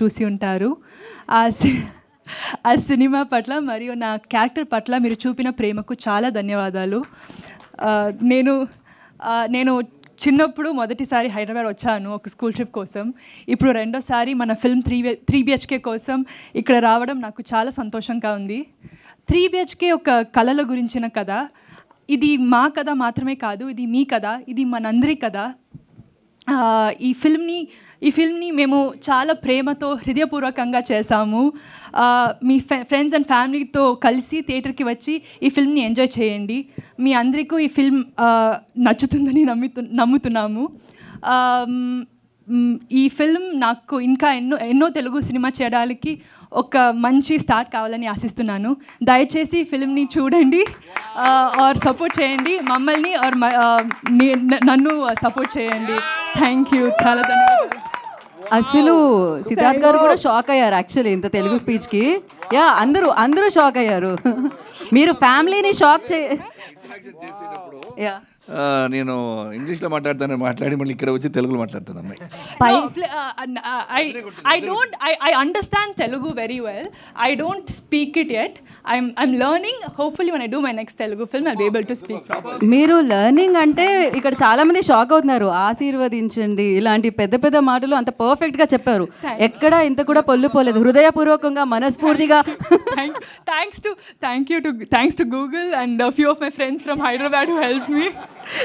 చూసి ఉంటారు. ఆ సి- ఆ సినిమా పట్ల మరియు నా క్యారెక్టర్ పట్ల మీరు చూపిన ప్రేమకు చాలా ధన్యవాదాలు. ఆ, నేను నేను చిన్నప్పుడు మొదటిసారి హైదరాబాద్ వచ్చాను ఒక స్కూల్ ట్రిప్ కోసం. ఇప్పుడు రెండోసారి మన ఫిల్మ్ 3BHK కోసం ఇక్కడ రావడం నాకు చాలా సంతోషంగా ఉంది. 3BHK ఒక కళల గురించిన కథ. ఇది మా కథ మాత్రమే కాదు, ఇది మీ కథ, ఇది మనందరి కథ. ఈ ఫిల్మ్ని మేము చాలా ప్రేమతో హృదయపూర్వకంగా చేశాము. మీ ఫ్రెండ్స్ అండ్ ఫ్యామిలీతో కలిసి థియేటర్కి వచ్చి ఈ ఫిల్మ్ని ఎంజాయ్ చేయండి. మీ అందరికీ ఈ ఫిల్మ్ నచ్చుతుందని నమ్ముతున్నాము. ఈ ఫిల్మ్ నాకు ఇంకా ఎన్నో తెలుగు సినిమా చేయడానికి ఒక మంచి స్టార్ట్ కావాలని ఆశిస్తున్నాను. దయచేసి ఈ ఫిల్మ్ని చూడండి ఆర్ సపోర్ట్ చేయండి, మమ్మల్ని ఆర్ నన్ను సపోర్ట్ చేయండి. థ్యాంక్ యూ, చాలా ధన్యవాదాలు. అసలు సిద్ధార్థ్ గారు కూడా షాక్ అయ్యారు యాక్చువల్లీ ఇంత తెలుగు స్పీచ్కి. యా, అందరూ షాక్ అయ్యారు. మీరు ఫ్యామిలీని షాక్ యా నేను ఇంగ్లీష్లో మాట్లాడి మళ్ళీ ఇక్కడ వచ్చి తెలుగులో మాట్లాడతాను అమ్మాయి. I understand Telugu very well. I don't speak it yet. I'm learning. Hopefully when I do my next Telugu film I'll be able to speak properly. మీరు లెర్నింగ్ అంటే ఇక్కడ చాలా మంది షాక్ అవుతున్నారు. ఆశీర్వదించండి ఇలాంటి పెద్ద పెద్ద మాటలు అంత పర్ఫెక్ట్గా చెప్పారు. ఎక్కడ ఇంత కూడా పొల్లు పోలేదు. హృదయపూర్వకంగా మనస్ఫూర్తిగా Thanks to Google and a few of my friends from Hyderabad who helped me.